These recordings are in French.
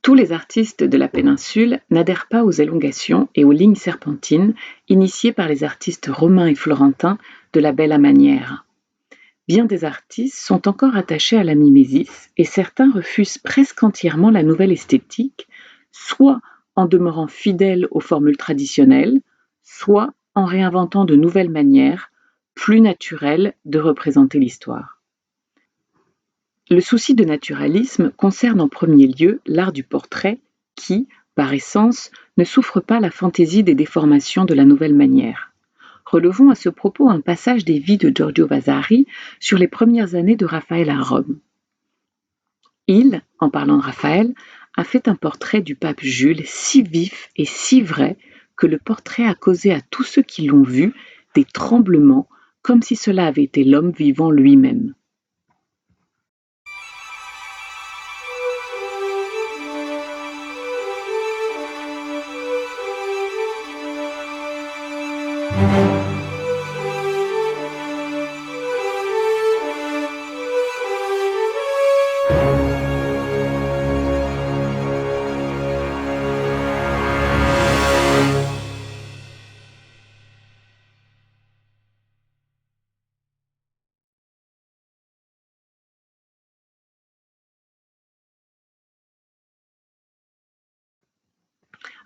Tous les artistes de la péninsule n'adhèrent pas aux élongations et aux lignes serpentines initiées par les artistes romains et florentins de la Bella Maniera. Bien des artistes sont encore attachés à la mimésis et certains refusent presque entièrement la nouvelle esthétique, soit en demeurant fidèles aux formules traditionnelles, soit en réinventant de nouvelles manières, plus naturelles, de représenter l'histoire. Le souci de naturalisme concerne en premier lieu l'art du portrait qui, par essence, ne souffre pas la fantaisie des déformations de la nouvelle manière. Relevons à ce propos un passage des vies de Giorgio Vasari sur les premières années de Raphaël à Rome. Il, en parlant de Raphaël, a fait un portrait du pape Jules si vif et si vrai que le portrait a causé à tous ceux qui l'ont vu des tremblements, comme si cela avait été l'homme vivant lui-même.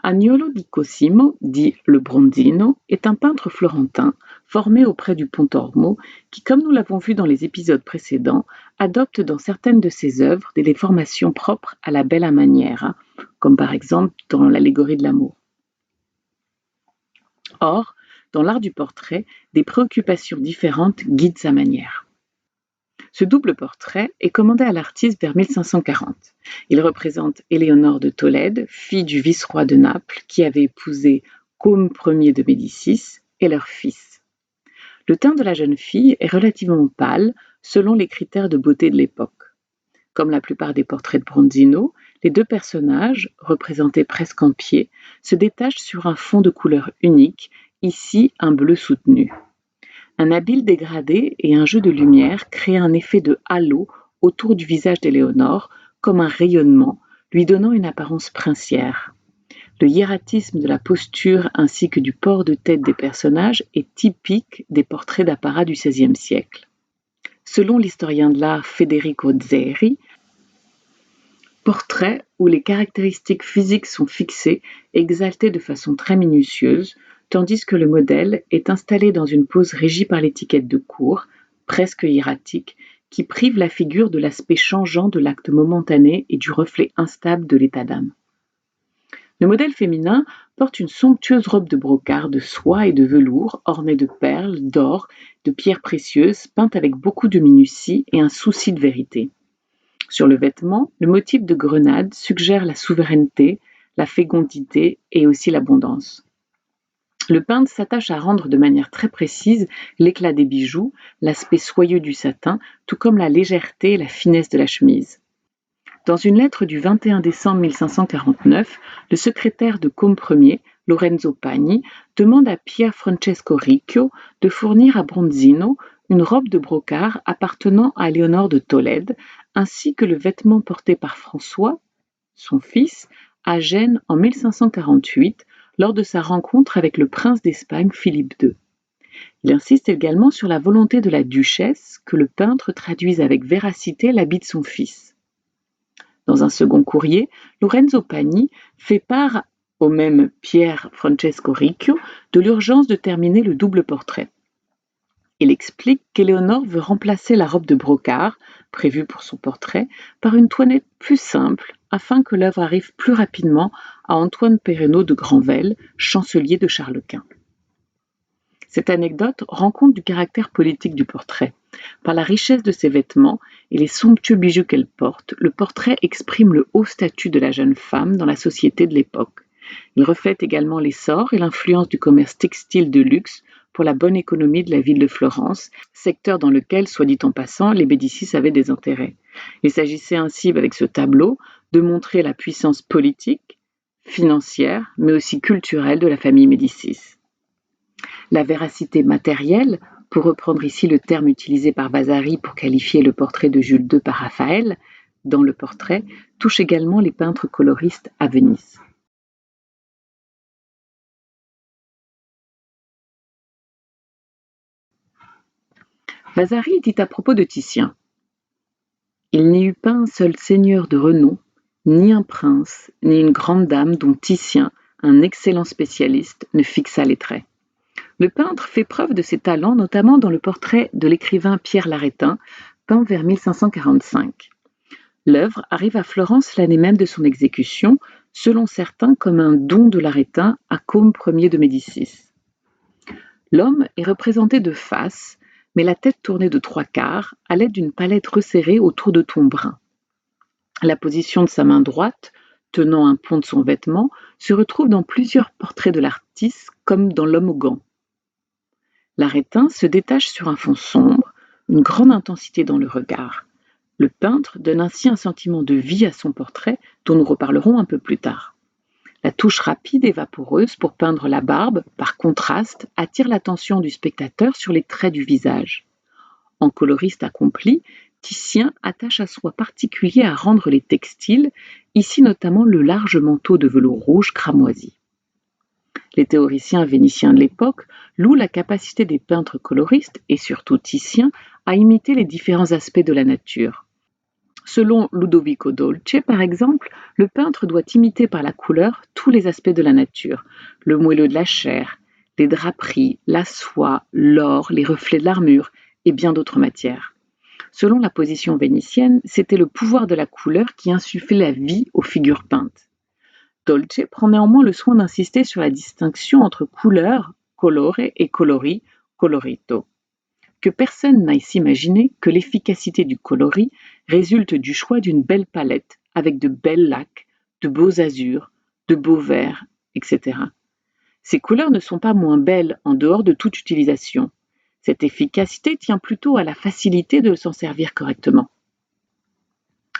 Agnolo di Cosimo, dit le Bronzino, est un peintre florentin formé auprès du Pontormo qui, comme nous l'avons vu dans les épisodes précédents, adopte dans certaines de ses œuvres des déformations propres à la Bella Maniera, comme par exemple dans l'allégorie de l'amour. Or, dans l'art du portrait, des préoccupations différentes guident sa manière. Ce double portrait est commandé à l'artiste vers 1540. Il représente Éléonore de Tolède, fille du vice-roi de Naples, qui avait épousé Côme Ier de Médicis, et leur fils. Le teint de la jeune fille est relativement pâle, selon les critères de beauté de l'époque. Comme la plupart des portraits de Bronzino, les deux personnages, représentés presque en pied, se détachent sur un fond de couleur unique, ici un bleu soutenu. Un habile dégradé et un jeu de lumière créent un effet de halo autour du visage d'Éléonore, comme un rayonnement, lui donnant une apparence princière. Le hiératisme de la posture ainsi que du port de tête des personnages est typique des portraits d'apparat du XVIe siècle. Selon l'historien de l'art Federico Zeri, portrait où les caractéristiques physiques sont fixées, exaltées de façon très minutieuse, tandis que le modèle est installé dans une pose régie par l'étiquette de cour, presque hiératique, qui prive la figure de l'aspect changeant de l'acte momentané et du reflet instable de l'état d'âme. Le modèle féminin porte une somptueuse robe de brocart de soie et de velours, ornée de perles, d'or, de pierres précieuses, peinte avec beaucoup de minutie et un souci de vérité. Sur le vêtement, le motif de grenade suggère la souveraineté, la fécondité et aussi l'abondance. Le peintre s'attache à rendre de manière très précise l'éclat des bijoux, l'aspect soyeux du satin, tout comme la légèreté et la finesse de la chemise. Dans une lettre du 21 décembre 1549, le secrétaire de Côme Ier, Lorenzo Pagni, demande à Pier Francesco Riccio de fournir à Bronzino une robe de brocart appartenant à Éléonore de Tolède, ainsi que le vêtement porté par François, son fils, à Gênes en 1548, lors de sa rencontre avec le prince d'Espagne Philippe II. Il insiste également sur la volonté de la duchesse que le peintre traduise avec véracité l'habit de son fils. Dans un second courrier, Lorenzo Pagni fait part au même Pier Francesco Riccio de l'urgence de terminer le double portrait. Il explique qu'Éléonore veut remplacer la robe de brocart, prévue pour son portrait, par une toinette plus simple, afin que l'œuvre arrive plus rapidement à Antoine Perrenot de Granvelle, chancelier de Charles Quint. Cette anecdote rend compte du caractère politique du portrait. Par la richesse de ses vêtements et les somptueux bijoux qu'elle porte, le portrait exprime le haut statut de la jeune femme dans la société de l'époque. Il reflète également l'essor et l'influence du commerce textile de luxe pour la bonne économie de la ville de Florence, secteur dans lequel, soit dit en passant, les Médicis avaient des intérêts. Il s'agissait ainsi, avec ce tableau, de montrer la puissance politique, financière, mais aussi culturelle de la famille Médicis. La véracité matérielle, pour reprendre ici le terme utilisé par Vasari pour qualifier le portrait de Jules II par Raphaël, dans le portrait, touche également les peintres coloristes à Venise. Vasari dit à propos de Titien: il n'y eut pas un seul seigneur de renom, ni un prince, ni une grande dame dont Titien, un excellent spécialiste, ne fixât les traits. Le peintre fait preuve de ses talents notamment dans le portrait de l'écrivain Pierre Larétin, peint vers 1545. L'œuvre arrive à Florence l'année même de son exécution, selon certains comme un don de Larétin à Côme Ier de Médicis. L'homme est représenté de face, mais la tête tournée de trois quarts, à l'aide d'une palette resserrée autour de tons bruns. La position de sa main droite, tenant un pont de son vêtement, se retrouve dans plusieurs portraits de l'artiste, comme dans L'homme aux gants. Larétin se détache sur un fond sombre, une grande intensité dans le regard. Le peintre donne ainsi un sentiment de vie à son portrait, dont nous reparlerons un peu plus tard. La touche rapide et vaporeuse pour peindre la barbe, par contraste, attire l'attention du spectateur sur les traits du visage. En coloriste accompli, Titien attache un soin particulier à rendre les textiles, ici notamment le large manteau de velours rouge cramoisi. Les théoriciens vénitiens de l'époque louent la capacité des peintres coloristes, et surtout Titien, à imiter les différents aspects de la nature. Selon Ludovico Dolce, par exemple, le peintre doit imiter par la couleur tous les aspects de la nature, le moelleux de la chair, les draperies, la soie, l'or, les reflets de l'armure et bien d'autres matières. Selon la position vénitienne, c'était le pouvoir de la couleur qui insufflait la vie aux figures peintes. Dolce prend néanmoins le soin d'insister sur la distinction entre couleur, colore, et colori, colorito. Que personne n'aille s'imaginer que l'efficacité du coloris résulte du choix d'une belle palette avec de belles laques, de beaux azurs, de beaux verts, etc. Ces couleurs ne sont pas moins belles en dehors de toute utilisation. Cette efficacité tient plutôt à la facilité de s'en servir correctement.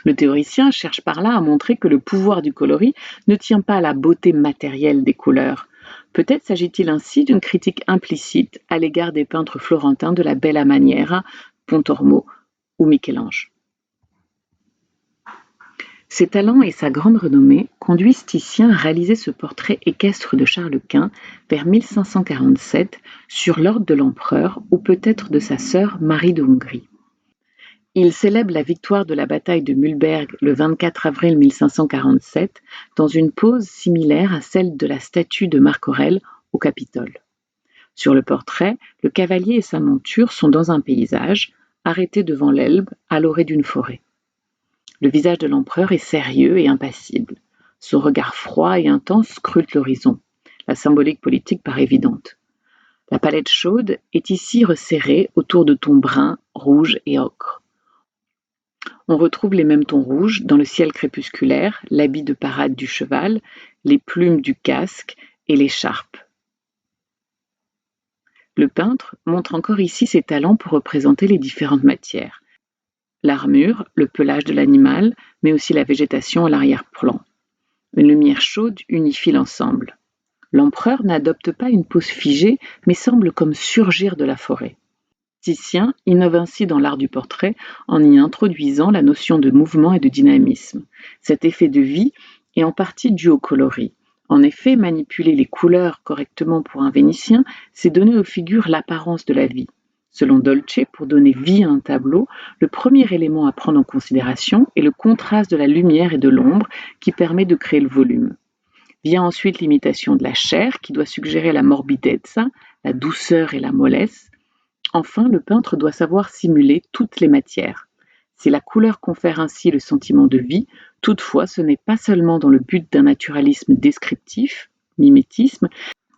Le théoricien cherche par là à montrer que le pouvoir du coloris ne tient pas à la beauté matérielle des couleurs. Peut-être s'agit-il ainsi d'une critique implicite à l'égard des peintres florentins de la Bella Maniera, Pontormo ou Michel-Ange. Ses talents et sa grande renommée conduisent Titien à réaliser ce portrait équestre de Charles Quint vers 1547 sur l'ordre de l'empereur ou peut-être de sa sœur Marie de Hongrie. Il célèbre la victoire de la bataille de Mühlberg le 24 avril 1547 dans une pose similaire à celle de la statue de Marc Aurèle au Capitole. Sur le portrait, le cavalier et sa monture sont dans un paysage, arrêtés devant l'Elbe, à l'orée d'une forêt. Le visage de l'empereur est sérieux et impassible. Son regard froid et intense scrute l'horizon. La symbolique politique paraît évidente. La palette chaude est ici resserrée autour de tons bruns, rouges et ocre. On retrouve les mêmes tons rouges dans le ciel crépusculaire, l'habit de parade du cheval, les plumes du casque et l'écharpe. Le peintre montre encore ici ses talents pour représenter les différentes matières. L'armure, le pelage de l'animal, mais aussi la végétation à l'arrière-plan. Une lumière chaude unifie l'ensemble. L'empereur n'adopte pas une pose figée, mais semble comme surgir de la forêt. Titien innove ainsi dans l'art du portrait en y introduisant la notion de mouvement et de dynamisme. Cet effet de vie est en partie dû au coloris. En effet, manipuler les couleurs correctement pour un Vénitien, c'est donner aux figures l'apparence de la vie. Selon Dolce, pour donner vie à un tableau, le premier élément à prendre en considération est le contraste de la lumière et de l'ombre qui permet de créer le volume. Vient ensuite l'imitation de la chair qui doit suggérer la morbidezza, la douceur et la mollesse. Enfin, le peintre doit savoir simuler toutes les matières. Si la couleur confère ainsi le sentiment de vie, toutefois ce n'est pas seulement dans le but d'un naturalisme descriptif, mimétisme,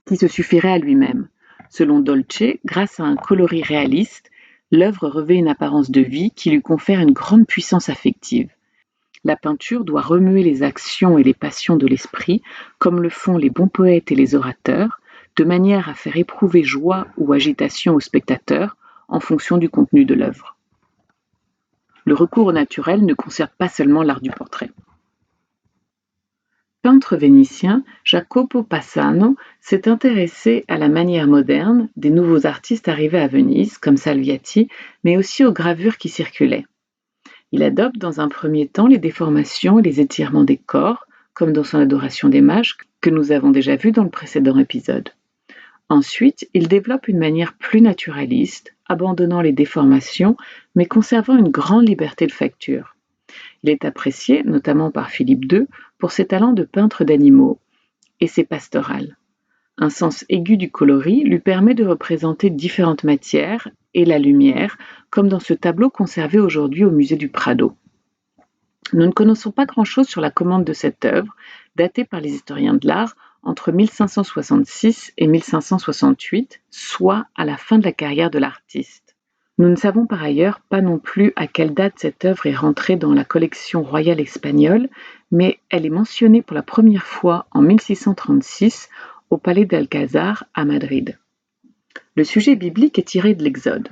qui se suffirait à lui-même. Selon Dolce, grâce à un coloris réaliste, l'œuvre revêt une apparence de vie qui lui confère une grande puissance affective. La peinture doit remuer les actions et les passions de l'esprit, comme le font les bons poètes et les orateurs, de manière à faire éprouver joie ou agitation au spectateur en fonction du contenu de l'œuvre. Le recours au naturel ne concerne pas seulement l'art du portrait. Peintre vénitien, Jacopo Passano s'est intéressé à la manière moderne des nouveaux artistes arrivés à Venise, comme Salviati, mais aussi aux gravures qui circulaient. Il adopte dans un premier temps les déformations et les étirements des corps, comme dans son Adoration des mages, que nous avons déjà vu dans le précédent épisode. Ensuite, il développe une manière plus naturaliste, abandonnant les déformations, mais conservant une grande liberté de facture. Il est apprécié, notamment par Philippe II, pour ses talents de peintre d'animaux et ses pastorales. Un sens aigu du coloris lui permet de représenter différentes matières et la lumière, comme dans ce tableau conservé aujourd'hui au musée du Prado. Nous ne connaissons pas grand-chose sur la commande de cette œuvre, datée par les historiens de l'art entre 1566 et 1568, soit à la fin de la carrière de l'artiste. Nous ne savons par ailleurs pas non plus à quelle date cette œuvre est rentrée dans la collection royale espagnole, mais elle est mentionnée pour la première fois en 1636 au palais d'Alcázar à Madrid. Le sujet biblique est tiré de l'Exode.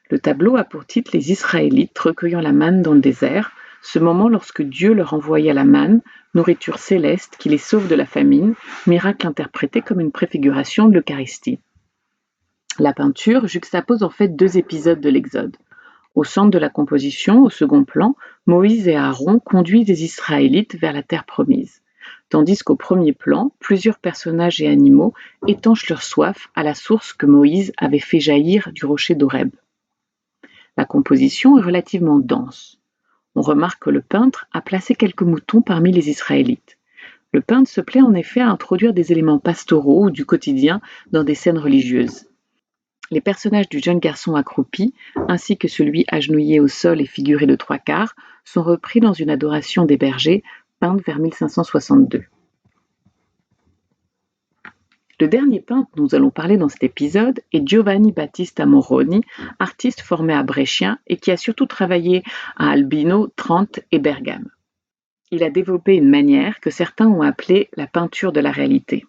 Le tableau a pour titre les Israélites recueillant la manne dans le désert, ce moment lorsque Dieu leur envoya la manne, nourriture céleste qui les sauve de la famine, miracle interprété comme une préfiguration de l'Eucharistie. La peinture juxtapose en fait deux épisodes de l'Exode. Au centre de la composition, au second plan, Moïse et Aaron conduisent les Israélites vers la terre promise, tandis qu'au premier plan, plusieurs personnages et animaux étanchent leur soif à la source que Moïse avait fait jaillir du rocher d'Horeb. La composition est relativement dense. On remarque que le peintre a placé quelques moutons parmi les Israélites. Le peintre se plaît en effet à introduire des éléments pastoraux ou du quotidien dans des scènes religieuses. Les personnages du jeune garçon accroupi, ainsi que celui agenouillé au sol et figuré de trois quarts, sont repris dans une adoration des bergers, peinte vers 1562. Le dernier peintre dont nous allons parler dans cet épisode est Giovanni Battista Moroni, artiste formé à Brescia et qui a surtout travaillé à Albino, Trente et Bergame. Il a développé une manière que certains ont appelée la peinture de la réalité.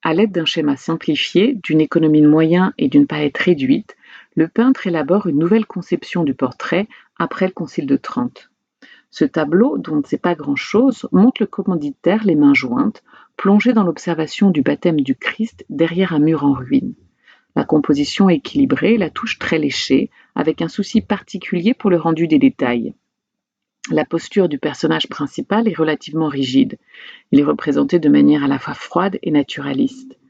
À l'aide d'un schéma simplifié, d'une économie de moyens et d'une palette réduite, le peintre élabore une nouvelle conception du portrait après le Concile de Trente. Ce tableau, dont on ne sait pas grand-chose, montre le commanditaire les mains jointes, plongé dans l'observation du baptême du Christ derrière un mur en ruine. La composition est équilibrée, la touche très léchée, avec un souci particulier pour le rendu des détails. La posture du personnage principal est relativement rigide. Il est représenté de manière à la fois froide et naturaliste.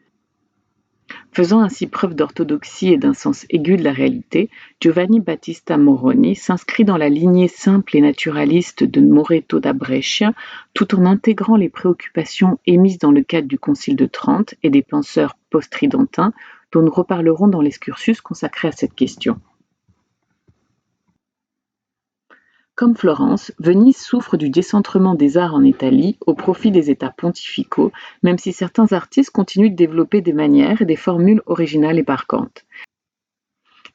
Faisant ainsi preuve d'orthodoxie et d'un sens aigu de la réalité, Giovanni Battista Moroni s'inscrit dans la lignée simple et naturaliste de Moreto da Brescia, tout en intégrant les préoccupations émises dans le cadre du Concile de Trente et des penseurs post-tridentins, dont nous reparlerons dans l'excursus consacré à cette question. Comme Florence, Venise souffre du décentrement des arts en Italie au profit des États pontificaux, même si certains artistes continuent de développer des manières et des formules originales et marquantes.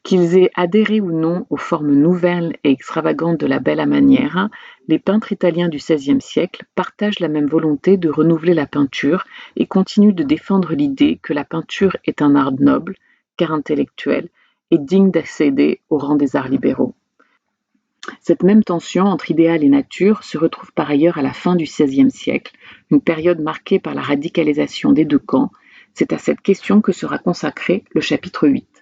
Qu'ils aient adhéré ou non aux formes nouvelles et extravagantes de la Bella Maniera, les peintres italiens du XVIe siècle partagent la même volonté de renouveler la peinture et continuent de défendre l'idée que la peinture est un art noble, car intellectuel, et digne d'accéder au rang des arts libéraux. Cette même tension entre idéal et nature se retrouve par ailleurs à la fin du XVIe siècle, une période marquée par la radicalisation des deux camps. C'est à cette question que sera consacré le chapitre 8.